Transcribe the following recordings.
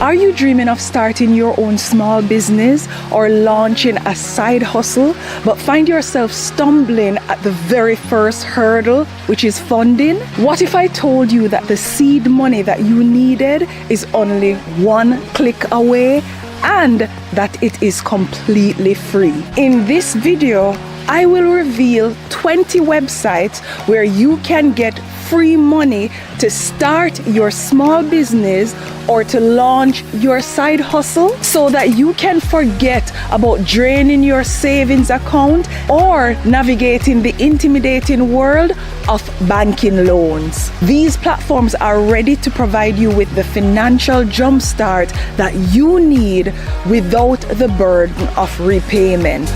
Are you dreaming of starting your own small business or launching a side hustle, but find yourself stumbling at the very first hurdle, which is funding? What if I told you that the seed money that you needed is only one click away and that it is completely free? In this video, I will reveal 20 websites where you can get free money to start your small business or to launch your side hustle so that you can forget about draining your savings account or navigating the intimidating world of banking loans. These platforms are ready to provide you with the financial jumpstart that you need without the burden of repayment.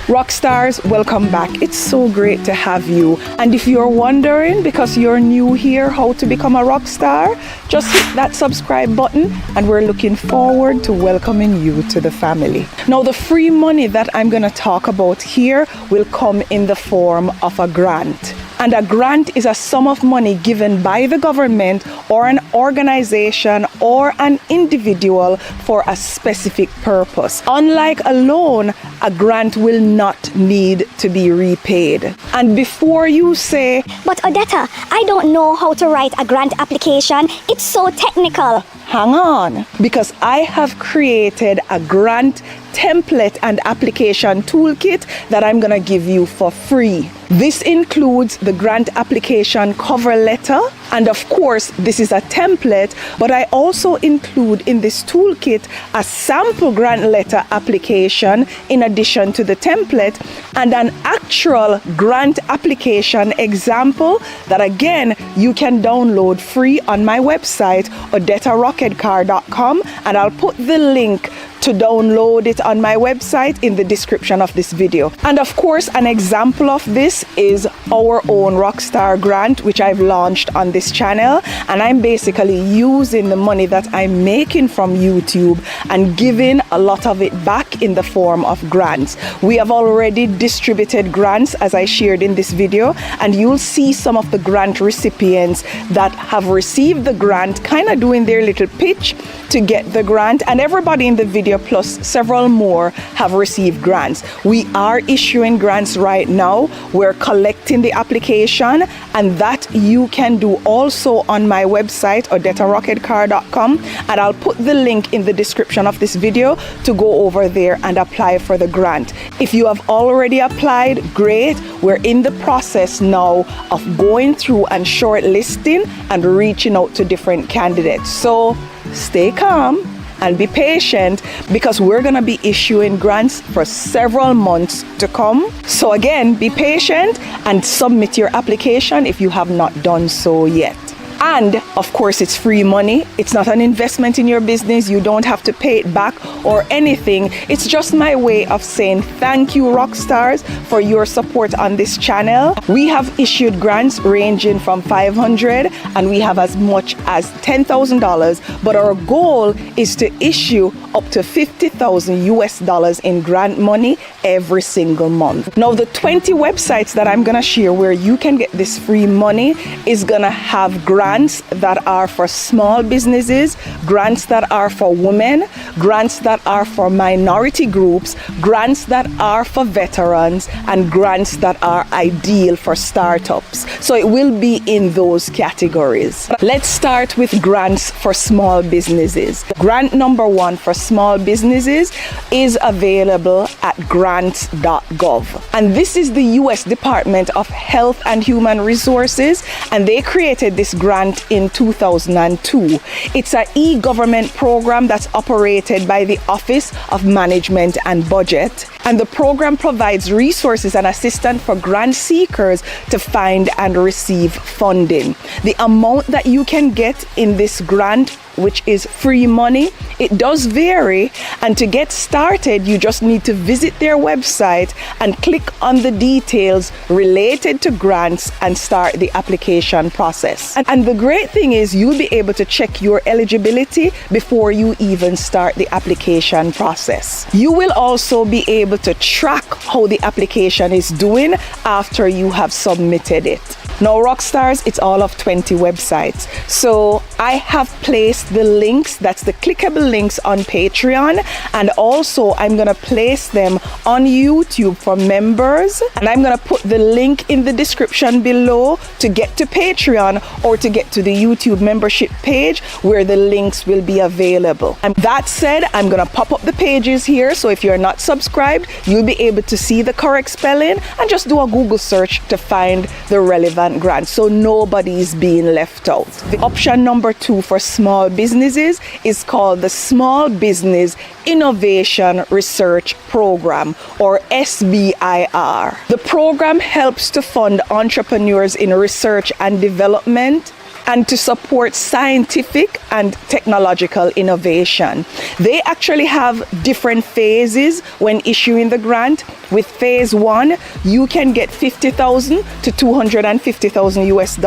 Rockstars, welcome back. It's so great to have you. And if you're wondering, because you're new here, how to become a rock star, just hit that subscribe button and we're looking forward to welcoming you to the family. Now, the free money that I'm going to talk about here will come in the form of a grant. And a grant is a sum of money given by the government or an organization or an individual for a specific purpose. Unlike a loan, a grant will not need to be repaid. And before you say, "But Odetta, I don't know how to write a grant application. It's so technical." Hang on, because I have created a grant template and application toolkit that I'm going to give you for free. This includes the grant application cover letter, and of course this is a template, but I also include in this toolkit a sample grant letter application in addition to the template, and an actual grant application example that again you can download free on my website odettarocketcar.com, and I'll put the link to download it on my website in the description of this video. And of course, an example of this is our own Rockstar grant, which I've launched on this channel, and I'm basically using the money that I'm making from YouTube and giving a lot of it back in the form of grants. We have already distributed grants, as I shared in this video, and you'll see some of the grant recipients that have received the grant kind of doing their little pitch to get the grant, and everybody in the video plus several more have received grants. We are issuing grants right now. We're collecting the application, and that you can do also on my website odettarocketcar.com, and I'll put the link in the description of this video to go over there and apply for the grant. If you have already applied, great. We're in the process now of going through and shortlisting and reaching out to different candidates. So stay calm and be patient, because we're going to be issuing grants for several months to come. So again, be patient and submit your application if you have not done so yet. And of course, it's free money. It's not an investment in your business. You don't have to pay it back or anything. It's just my way of saying thank you, Rockstars, for your support on this channel. We have issued grants ranging from $500 and we have as much as $10,000, but our goal is to issue up to $50,000 US in grant money every single month. Now, the 20 websites that I'm gonna share where you can get this free money is gonna have grants that are for small businesses, grants that are for women, grants that are for minority groups, grants that are for veterans, and grants that are ideal for startups. So it will be in those categories. Let's start with grants for small businesses. Grant number one for small businesses is available at grants.gov. And this is the US Department of Health and Human Resources, and they created this grant in 2002. It's an e-government program that's operated by the Office of Management and Budget, and the program provides resources and assistance for grant seekers to find and receive funding. The amount that you can get in this grant, which is free money, it does vary, and to get started you just need to visit their website and click on the details related to grants and start the application process. And the great thing is you'll be able to check your eligibility before you even start the application process. You will also be able to track how the application is doing after you have submitted it. Now, Rockstars, it's all of 20 websites. So I have placed the links, that's the clickable links on Patreon. And also I'm gonna place them on YouTube for members. And I'm gonna put the link in the description below to get to Patreon or to get to the YouTube membership page where the links will be available. And that said, I'm gonna pop up the pages here. So if you're not subscribed, you'll be able to see the correct spelling and just do a Google search to find the relevant grant, so nobody's being left out. The option number 2 for small businesses is called the Small Business Innovation Research Program, or SBIR. The program helps to fund entrepreneurs in research and development and to support scientific and technological innovation. They actually have different phases when issuing the grant. With phase 1, you can get $50,000 to $250,000 US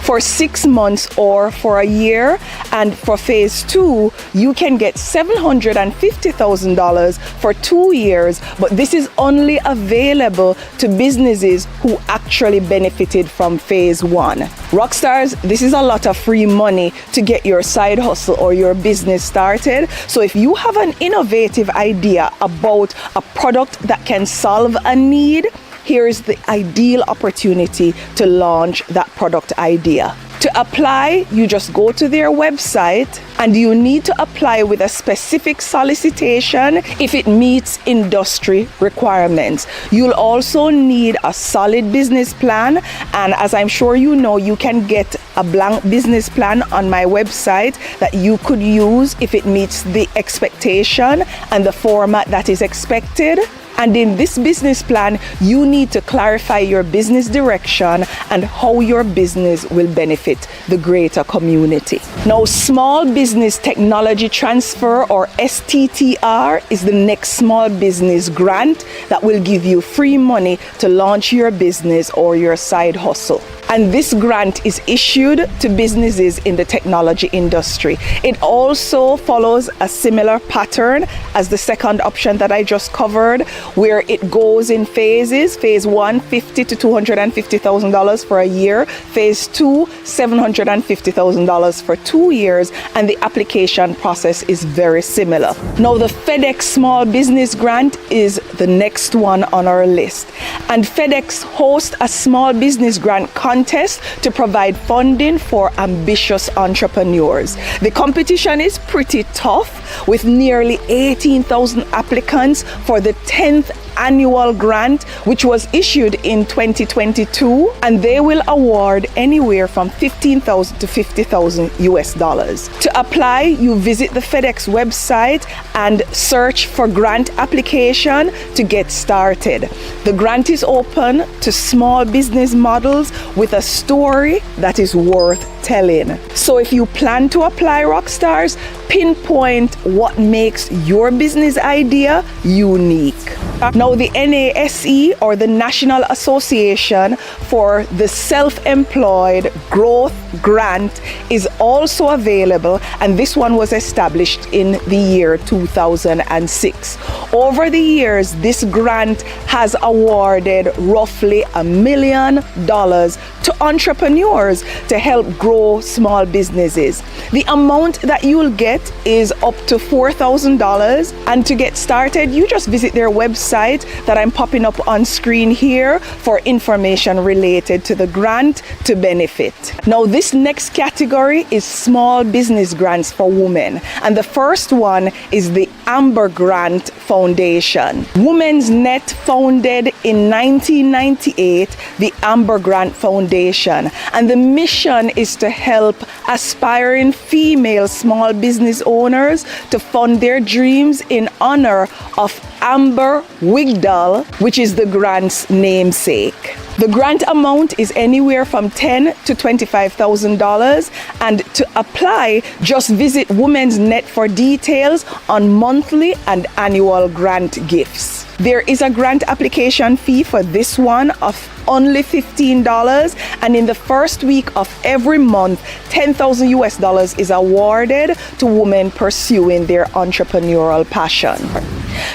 for 6 months or for a year. And for phase 2, you can get $750,000 for 2 years. But this is only available to businesses who actually benefited from phase 1. Rockstars, this is a lot of free money to get your side hustle or your business started. So if you have an innovative idea about a product that can solve a need, here's the ideal opportunity to launch that product idea. To apply, you just go to their website and you need to apply with a specific solicitation if it meets industry requirements. You'll also need a solid business plan, and as I'm sure you know, you can get a blank business plan on my website that you could use if it meets the expectation and the format that is expected. And in this business plan, you need to clarify your business direction and how your business will benefit the greater community. Now, Small Business Technology Transfer, or STTR, is the next small business grant that will give you free money to launch your business or your side hustle. And this grant is issued to businesses in the technology industry. It also follows a similar pattern as the second option that I just covered, where it goes in phases. Phase 1, $50,000 to $250,000 for a year. Phase 2, $750,000 for 2 years. And the application process is very similar. Now, the FedEx Small Business Grant is the next one on our list. And FedEx hosts a small business grant contest to provide funding for ambitious entrepreneurs. The competition is pretty tough, with nearly 18,000 applicants for the 10th annual grant, which was issued in 2022, and they will award anywhere from $15,000 to $50,000 US. To apply, you visit the FedEx website and search for grant application to get started. The grant is open to small business models with a story that is worth telling. So if you plan to apply, Rockstars, pinpoint what makes your business idea unique. Now, the NASE, or the National Association for the Self-Employed Growth Grant, is also available, and this one was established in the year 2006. Over the years, this grant has awarded roughly $1 million to entrepreneurs to help grow small businesses. The amount that you'll get is up to $4,000, and to get started, you just visit their website that I'm popping up on screen here for information related to the grant to benefit. Now, this next category is small business grants for women, and the first one is the Amber Grant Foundation. Women's Net founded in 1998 the Amber Grant Foundation, and the mission is to help aspiring female small business owners to fund their dreams in honor of Amber Wigdal, which is the grant's namesake. The grant amount is anywhere from $10,000 to $25,000, and to apply, just visit Women's Net for details on monthly and annual grant gifts. There is a grant application fee for this one of only $15, and in the first week of every month, $10,000 US is awarded to women pursuing their entrepreneurial passion.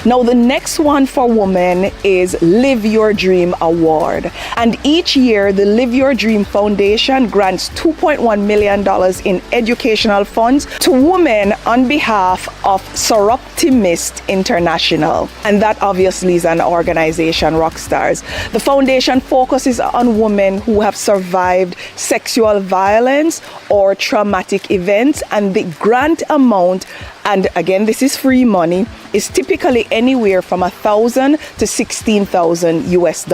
Now, the next one for women is Live Your Dream Award. And each year, the Live Your Dream Foundation grants $2.1 million in educational funds to women on behalf of Soroptimist International. And that obviously is an organization, Rockstars. The foundation focuses on women who have survived sexual violence or traumatic events, and the grant amount, and again, this is free money, is typically anywhere from $1,000 to $16,000 US.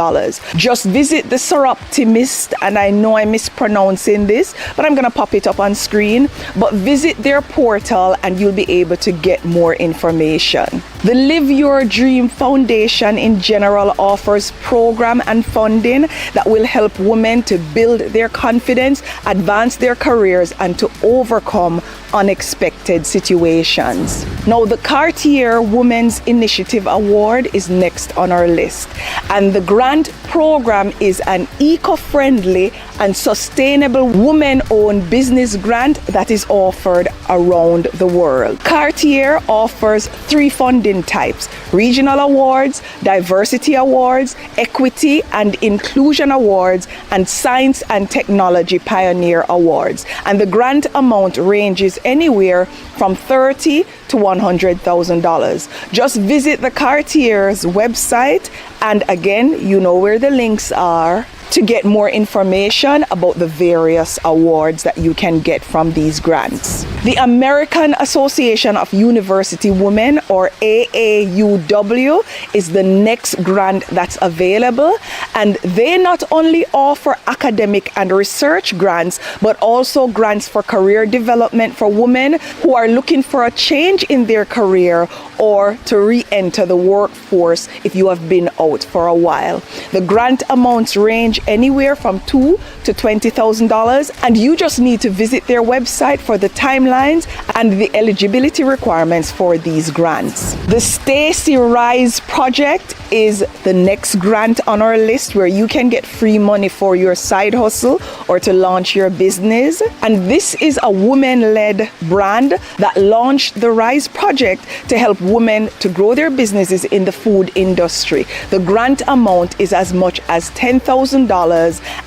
Just visit the Soroptimist, and I know I'm mispronouncing this, but I'm gonna pop it up on screen. But visit their portal and you'll be able to get more information. The Live Your Dream Foundation in general offers program and funding that will help women to build their confidence, advance their careers, and to overcome unexpected situations. Now, the Cartier Women's Initiative Award is next on our list, and the grant program is an eco-friendly and sustainable women-owned business grant that is offered around the world. Cartier offers 3 funding types: regional awards, diversity awards, equity and inclusion awards, and science and technology pioneer awards. And the grant amount ranges anywhere from $30,000 to $100,000. Just visit the Cartier's website, and again, you know where the links are, to get more information about the various awards that you can get from these grants. The American Association of University Women, or AAUW, is the next grant that's available, and they not only offer academic and research grants, but also grants for career development for women who are looking for a change in their career or to re-enter the workforce if you have been out for a while. The grant amounts range anywhere from $2,000 to $20,000, and you just need to visit their website for the timelines and the eligibility requirements for these grants. The Stacy Rise Project is the next grant on our list, where you can get free money for your side hustle or to launch your business. And this is a women-led brand that launched the Rise Project to help women to grow their businesses in the food industry. The grant amount is as much as $10,000,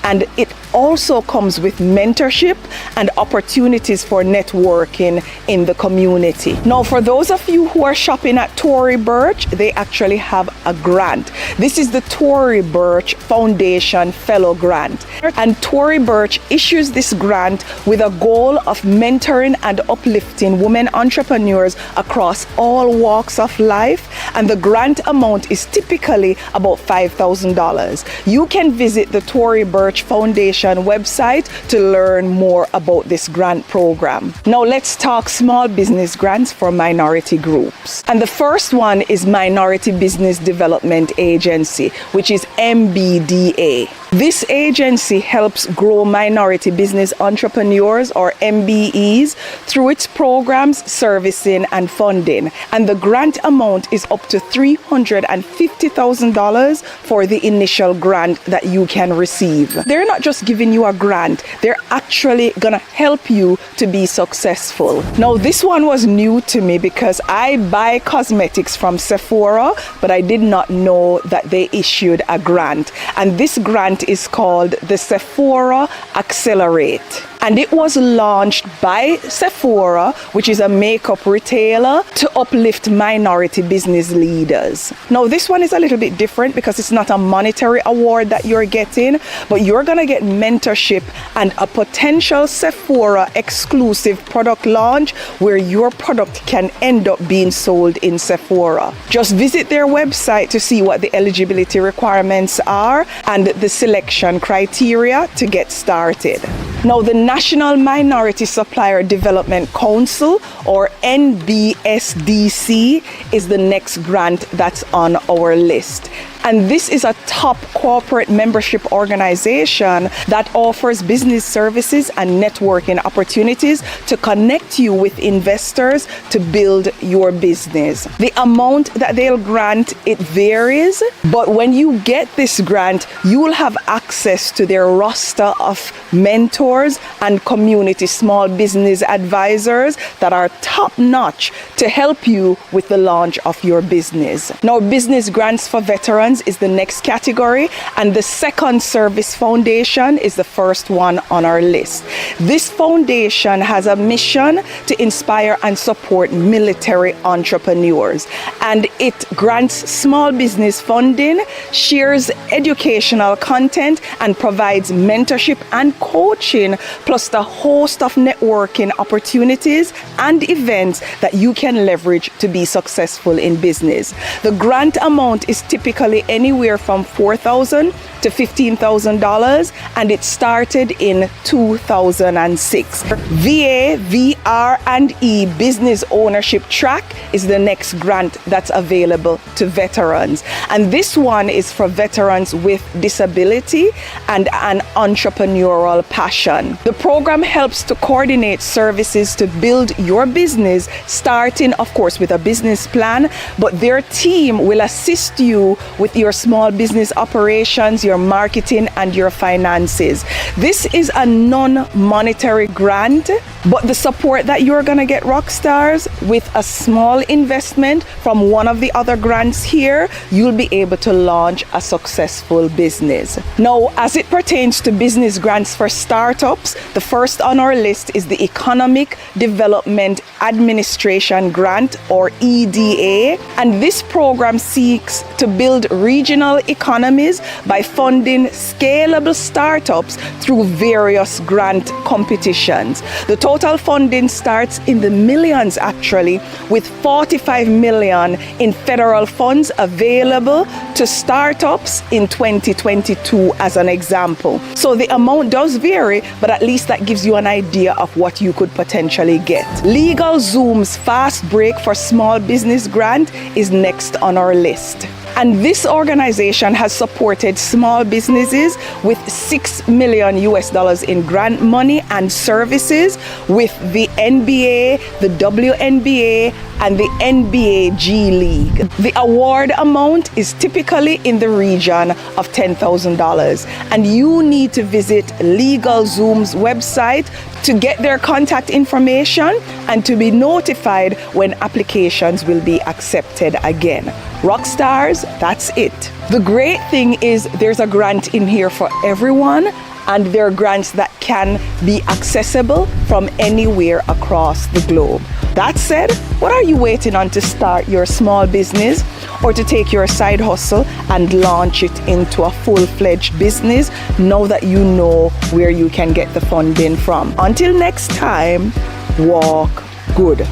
and it also comes with mentorship and opportunities for networking in the community. Now, for those of you who are shopping at Tory Burch, they actually have a grant. This is the Tory Burch Foundation Fellow Grant. And Tory Burch issues this grant with a goal of mentoring and uplifting women entrepreneurs across all walks of life. And the grant amount is typically about $5,000. You can visit the Tory Burch Foundation website to learn more about this grant program. Now let's talk small business grants for minority groups. And the first one is Minority Business Development Agency, which is MBDA. This agency helps grow minority business entrepreneurs, or MBEs, through its programs, servicing, and funding. And the grant amount is up to $350,000 for the initial grant that you can receive. They're not just giving you a grant, they're actually gonna help you to be successful. Now, this one was new to me because I buy cosmetics from Sephora, but I did not know that they issued a grant. And this grant is called the Sephora Accelerate. And it was launched by Sephora, which is a makeup retailer, to uplift minority business leaders. Now, this one is a little bit different because it's not a monetary award that you're getting, but you're gonna get mentorship and a potential Sephora exclusive product launch where your product can end up being sold in Sephora. Just visit their website to see what the eligibility requirements are and the selection criteria to get started. Now, the National Minority Supplier Development Council, or NBSDC, is the next grant that's on our list. And this is a top corporate membership organization that offers business services and networking opportunities to connect you with investors to build your business. The amount that they'll grant, it varies, but when you get this grant, you will have access to their roster of mentors and community small business advisors that are top notch to help you with the launch of your business. Now, business grants for veterans is the next category, and the Second Service Foundation is the first one on our list. This foundation has a mission to inspire and support military entrepreneurs, and it grants small business funding, shares educational content, and provides mentorship and coaching, plus the host of networking opportunities and events that you can leverage to be successful in business. The grant amount is typically anywhere from $4,000 to $15,000, and it started in 2006. VA, VR&E Business Ownership Track is the next grant that's available to veterans. And this one is for veterans with disability and an entrepreneurial passion. The program helps to coordinate services to build your business, starting, of course, with a business plan, but their team will assist you with your small business operations, your marketing, and your finances. This is a non-monetary grant, but the support that you're going to get, Rockstars, with a small investment from one of the other grants here, you'll be able to launch a successful business. Now, as it pertains to business grants for startups, the first on our list is the Economic Development Administration Grant, or EDA, and this program seeks to build regional economies by funding scalable startups through various grant competitions. The total funding starts in the millions, actually, with $45 million in federal funds available to startups in 2022 as an example. So the amount does vary, but at least that gives you an idea of what you could potentially get. LegalZoom's Fast Break for Small Business Grant is next on our list. And this organization has supported small businesses with $6 million in grant money and services with the NBA, the WNBA, and the NBA G League. The award amount is typically in the region of $10,000, and you need to visit LegalZoom's website to get their contact information and to be notified when applications will be accepted again. Rockstars, that's it. The great thing is there's a grant in here for everyone, and there are grants that can be accessible from anywhere across the globe. That said, what are you waiting on to start your small business or to take your side hustle and launch it into a full-fledged business now that you know where you can get the funding from? Until next time, walk good.